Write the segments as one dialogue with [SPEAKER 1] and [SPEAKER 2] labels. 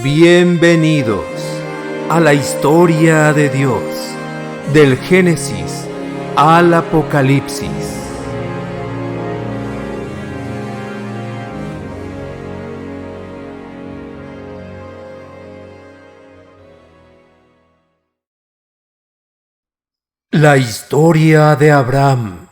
[SPEAKER 1] Bienvenidos a la historia de Dios, del Génesis al Apocalipsis. La historia de Abraham.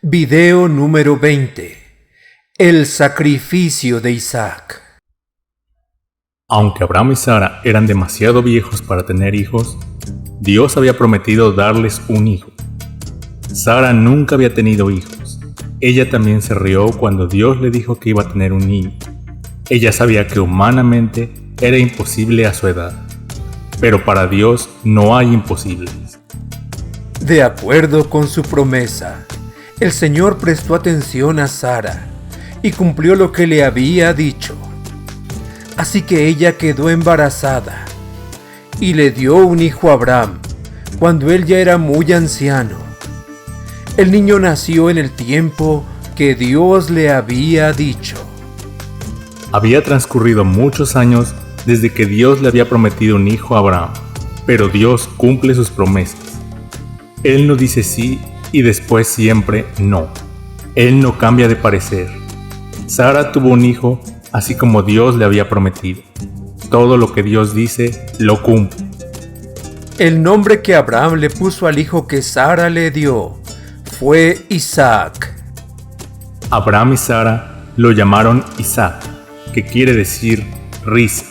[SPEAKER 1] Video número 20. El sacrificio de Isaac.
[SPEAKER 2] Aunque Abraham y Sara eran demasiado viejos para tener hijos, Dios había prometido darles un hijo. Sara nunca había tenido hijos. Ella también se rió cuando Dios le dijo que iba a tener un niño. Ella sabía que humanamente era imposible a su edad, pero para Dios no hay imposibles.
[SPEAKER 1] De acuerdo con su promesa, el Señor prestó atención a Sara y cumplió lo que le había dicho. Así que ella quedó embarazada y le dio un hijo a Abraham cuando él ya era muy anciano. El niño nació en el tiempo que Dios le había dicho.
[SPEAKER 2] Había transcurrido muchos años desde que Dios le había prometido un hijo a Abraham, pero Dios cumple sus promesas. Él no dice sí y después siempre no. Él no cambia de parecer. Sara tuvo un hijo así como Dios le había prometido. Todo lo que Dios dice, lo cumple.
[SPEAKER 1] El nombre que Abraham le puso al hijo que Sara le dio fue Isaac.
[SPEAKER 2] Abraham y Sara lo llamaron Isaac, que quiere decir risa.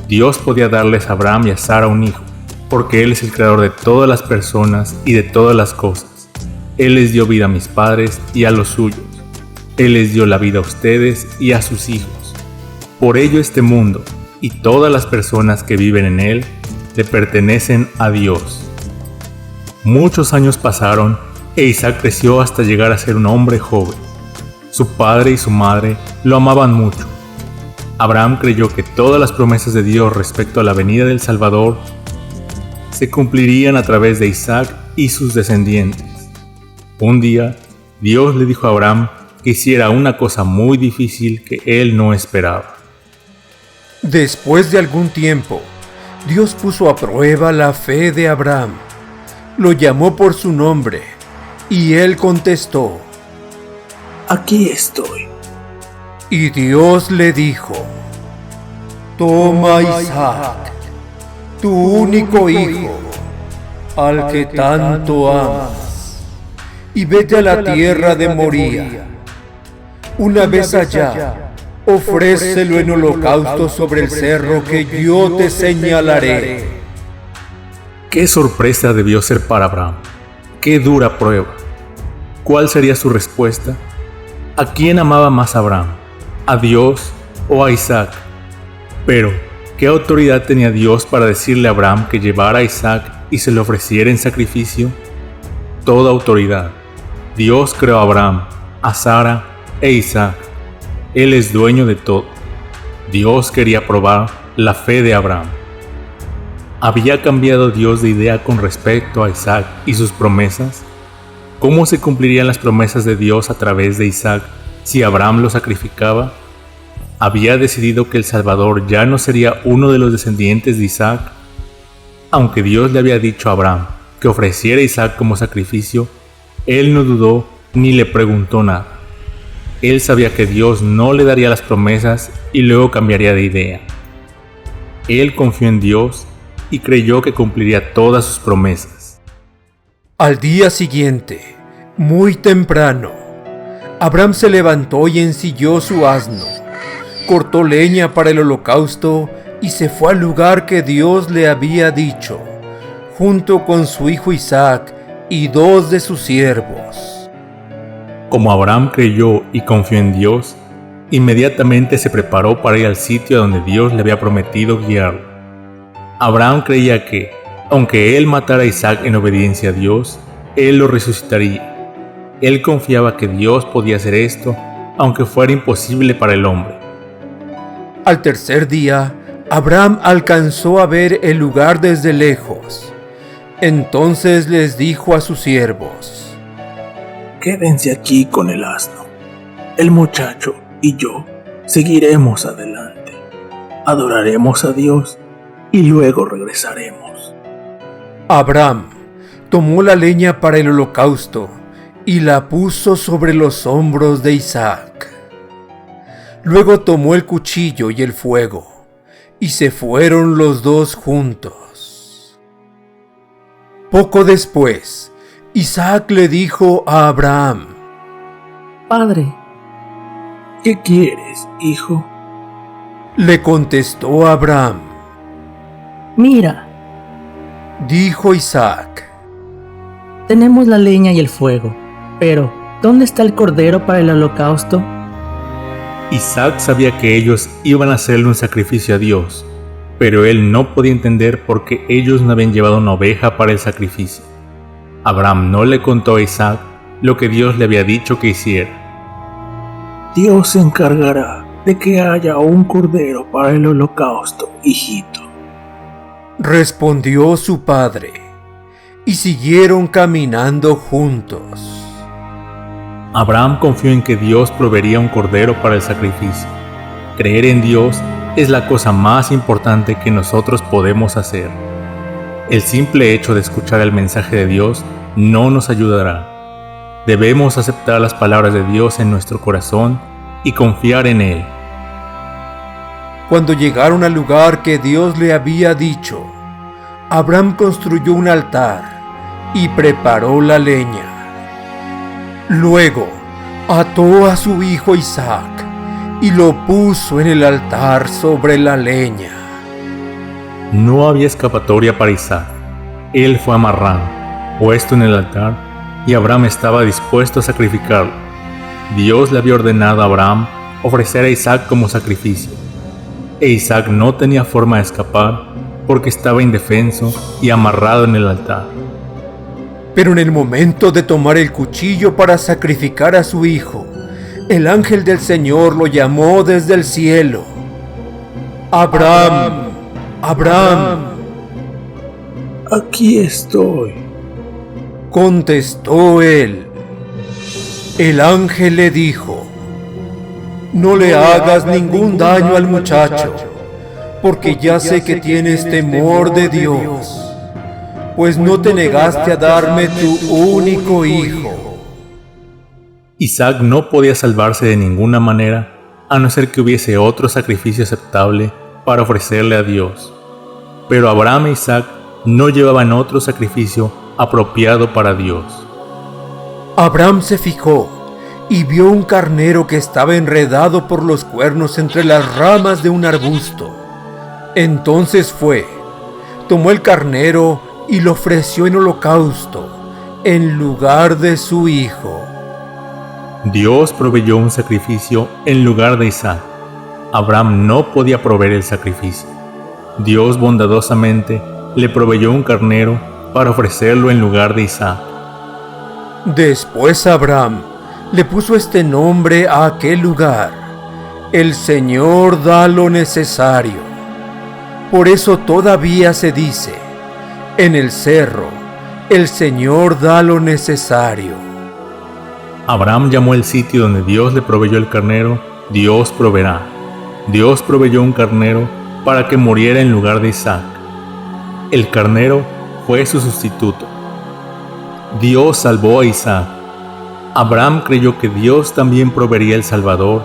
[SPEAKER 2] Dios podía darles a Abraham y a Sara un hijo, porque Él es el creador de todas las personas y de todas las cosas. Él les dio vida a mis padres y a los suyos. Él les dio la vida a ustedes y a sus hijos. Por ello este mundo y todas las personas que viven en él le pertenecen a Dios. Muchos años pasaron e Isaac creció hasta llegar a ser un hombre joven. Su padre y su madre lo amaban mucho. Abraham creyó que todas las promesas de Dios respecto a la venida del Salvador se cumplirían a través de Isaac y sus descendientes. Un día, Dios le dijo a Abraham que hiciera una cosa muy difícil que él no esperaba.
[SPEAKER 1] Después de algún tiempo, Dios puso a prueba la fe de Abraham. Lo llamó por su nombre y él contestó:
[SPEAKER 3] Aquí estoy.
[SPEAKER 1] Y Dios le dijo: Toma Isaac, tu único hijo, al que tanto amas, y vete a la tierra de Moría. Una vez allá, ofrécelo en holocausto sobre el cerro que yo te señalaré.
[SPEAKER 2] Qué sorpresa debió ser para Abraham. Qué dura prueba. ¿Cuál sería su respuesta? ¿A quién amaba más Abraham? ¿A Dios o a Isaac? Pero, ¿qué autoridad tenía Dios para decirle a Abraham que llevara a Isaac y se le ofreciera en sacrificio? Toda autoridad. Dios creó a Abraham, a Sara e Isaac. Él es dueño de todo. Dios quería probar la fe de Abraham. ¿Había cambiado Dios de idea con respecto a Isaac y sus promesas? ¿Cómo se cumplirían las promesas de Dios a través de Isaac si Abraham lo sacrificaba? ¿Había decidido que el Salvador ya no sería uno de los descendientes de Isaac? Aunque Dios le había dicho a Abraham que ofreciera a Isaac como sacrificio, él no dudó ni le preguntó nada. Él sabía que Dios no le daría las promesas y luego cambiaría de idea. Él confió en Dios y creyó que cumpliría todas sus promesas.
[SPEAKER 1] Al día siguiente, muy temprano, Abraham se levantó y ensilló su asno, cortó leña para el holocausto y se fue al lugar que Dios le había dicho, junto con su hijo Isaac y 2 de sus siervos.
[SPEAKER 2] Como Abraham creyó y confió en Dios, inmediatamente se preparó para ir al sitio a donde Dios le había prometido guiarlo. Abraham creía que, aunque él matara a Isaac en obediencia a Dios, él lo resucitaría. Él confiaba que Dios podía hacer esto, aunque fuera imposible para el hombre.
[SPEAKER 1] Al tercer día, Abraham alcanzó a ver el lugar desde lejos. Entonces les dijo a sus siervos:
[SPEAKER 3] Quédense aquí con el asno. El muchacho y yo seguiremos adelante. Adoraremos a Dios y luego regresaremos.
[SPEAKER 1] Abraham tomó la leña para el holocausto y la puso sobre los hombros de Isaac. Luego tomó el cuchillo y el fuego, y se fueron los dos juntos. Poco después, Isaac le dijo a Abraham:
[SPEAKER 4] Padre.
[SPEAKER 3] ¿Qué quieres, hijo?
[SPEAKER 1] Le contestó Abraham.
[SPEAKER 4] Mira,
[SPEAKER 1] Dijo Isaac:
[SPEAKER 4] tenemos la leña y el fuego, pero ¿dónde está el cordero para el holocausto?
[SPEAKER 2] Isaac sabía que ellos iban a hacerle un sacrificio a Dios, pero él no podía entender por qué ellos no habían llevado una oveja para el sacrificio. Abraham no le contó a Isaac lo que Dios le había dicho que hiciera.
[SPEAKER 3] Dios se encargará de que haya un cordero para el holocausto, hijito.
[SPEAKER 1] Respondió su padre, y siguieron caminando juntos.
[SPEAKER 2] Abraham confió en que Dios proveería un cordero para el sacrificio. Creer en Dios es la cosa más importante que nosotros podemos hacer. El simple hecho de escuchar el mensaje de Dios no nos ayudará. Debemos aceptar las palabras de Dios en nuestro corazón y confiar en Él.
[SPEAKER 1] Cuando llegaron al lugar que Dios le había dicho, Abraham construyó un altar y preparó la leña. Luego ató a su hijo Isaac y lo puso en el altar sobre la leña.
[SPEAKER 2] No había escapatoria para Isaac. Él fue amarrado, puesto en el altar, y Abraham estaba dispuesto a sacrificarlo. Dios le había ordenado a Abraham ofrecer a Isaac como sacrificio, e Isaac no tenía forma de escapar porque estaba indefenso y amarrado en el altar.
[SPEAKER 1] Pero en el momento de tomar el cuchillo para sacrificar a su hijo, el ángel del Señor lo llamó desde el cielo. ¡Abraham! ¡Abraham!
[SPEAKER 3] Aquí estoy.
[SPEAKER 1] Contestó él. El ángel le dijo: no le hagas ningún daño al muchacho, porque ya sé que tienes temor de Dios, pues no te negaste a darme tu único hijo.
[SPEAKER 2] Isaac no podía salvarse de ninguna manera, a no ser que hubiese otro sacrificio aceptable para ofrecerle a Dios. Pero Abraham e Isaac no llevaban otro sacrificio apropiado para Dios.
[SPEAKER 1] Abraham se fijó y vio un carnero que estaba enredado por los cuernos entre las ramas de un arbusto. Entonces fue, tomó el carnero y lo ofreció en holocausto en lugar de su hijo.
[SPEAKER 2] Dios proveyó un sacrificio en lugar de Isaac. Abraham no podía proveer el sacrificio. Dios bondadosamente le proveyó un carnero para ofrecerlo en lugar de Isaac.
[SPEAKER 1] Después Abraham le puso este nombre a aquel lugar: el Señor da lo necesario. Por eso todavía se dice: en el cerro, el Señor da lo necesario.
[SPEAKER 2] Abraham llamó el sitio donde Dios le proveyó el carnero, Dios proveerá. Dios proveyó un carnero para que muriera en lugar de Isaac. El carnero fue su sustituto. Dios salvó a Isaac. Abraham creyó que Dios también proveería el Salvador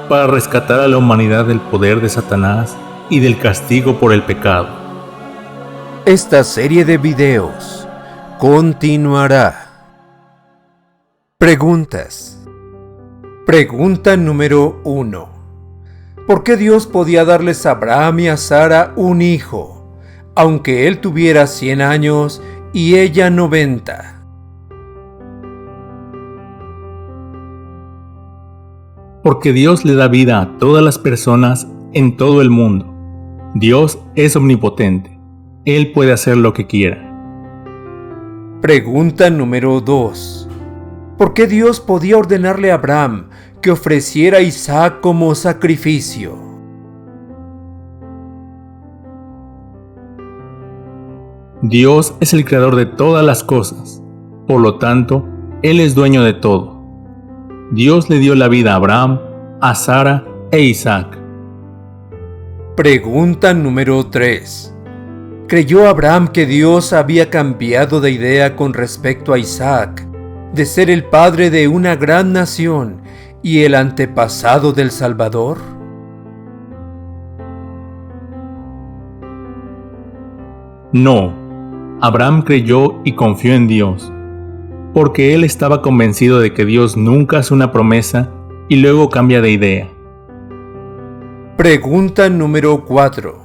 [SPEAKER 2] para rescatar a la humanidad del poder de Satanás y del castigo por el pecado.
[SPEAKER 1] Esta serie de videos continuará. Preguntas. Pregunta número 1. ¿Por qué Dios podía darles a Abraham y a Sara un hijo, aunque él tuviera 100 años y ella 90?
[SPEAKER 2] Porque Dios le da vida a todas las personas en todo el mundo. Dios es omnipotente. Él puede hacer lo que quiera.
[SPEAKER 1] Pregunta número 2. ¿Por qué Dios podía ordenarle a Abraham que ofreciera a Isaac como sacrificio?
[SPEAKER 2] Dios es el creador de todas las cosas. Por lo tanto, Él es dueño de todo. Dios le dio la vida a Abraham, a Sara e Isaac.
[SPEAKER 1] Pregunta número 3. ¿Creyó Abraham que Dios había cambiado de idea con respecto a Isaac, de ser el padre de una gran nación y el antepasado del Salvador?
[SPEAKER 2] No, Abraham creyó y confió en Dios, porque él estaba convencido de que Dios nunca hace una promesa y luego cambia de idea.
[SPEAKER 1] Pregunta número 4.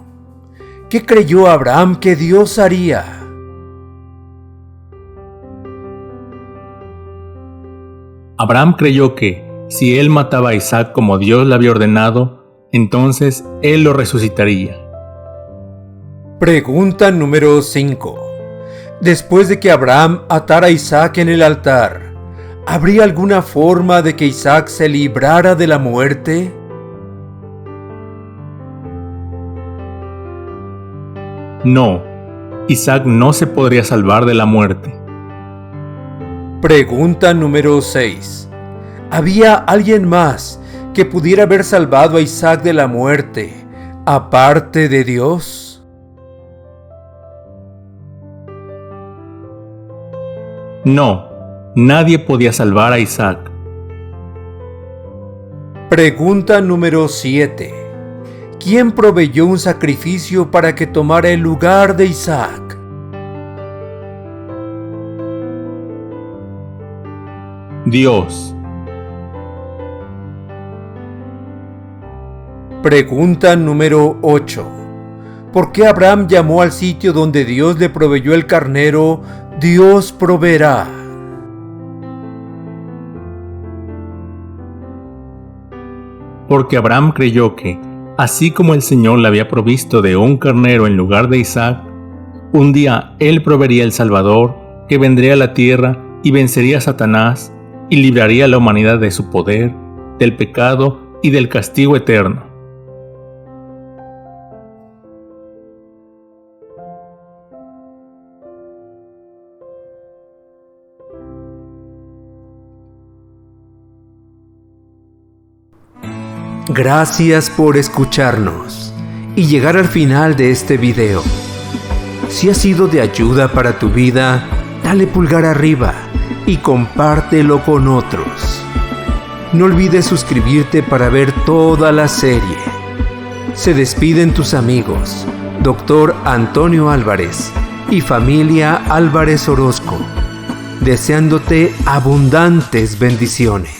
[SPEAKER 1] ¿Qué creyó Abraham que Dios haría?
[SPEAKER 2] Abraham creyó que, si él mataba a Isaac como Dios le había ordenado, entonces él lo resucitaría.
[SPEAKER 1] Pregunta número 5. Después de que Abraham atara a Isaac en el altar, ¿habría alguna forma de que Isaac se librara de la muerte?
[SPEAKER 2] No, Isaac no se podría salvar de la muerte.
[SPEAKER 1] Pregunta número 6. ¿Había alguien más que pudiera haber salvado a Isaac de la muerte, aparte de Dios?
[SPEAKER 2] No, nadie podía salvar a Isaac.
[SPEAKER 1] Pregunta número 7. ¿Quién proveyó un sacrificio para que tomara el lugar de Isaac?
[SPEAKER 2] Dios.
[SPEAKER 1] Pregunta número 8. ¿Por qué Abraham llamó al sitio donde Dios le proveyó el carnero, Dios proveerá?
[SPEAKER 2] Porque Abraham creyó que, así como el Señor le había provisto de un carnero en lugar de Isaac, un día Él proveería el Salvador que vendría a la tierra y vencería a Satanás y libraría a la humanidad de su poder, del pecado y del castigo eterno.
[SPEAKER 1] Gracias por escucharnos y llegar al final de este video. Si ha sido de ayuda para tu vida, dale pulgar arriba y compártelo con otros. No olvides suscribirte para ver toda la serie. Se despiden tus amigos, Dr. Antonio Álvarez y familia Álvarez Orozco, deseándote abundantes bendiciones.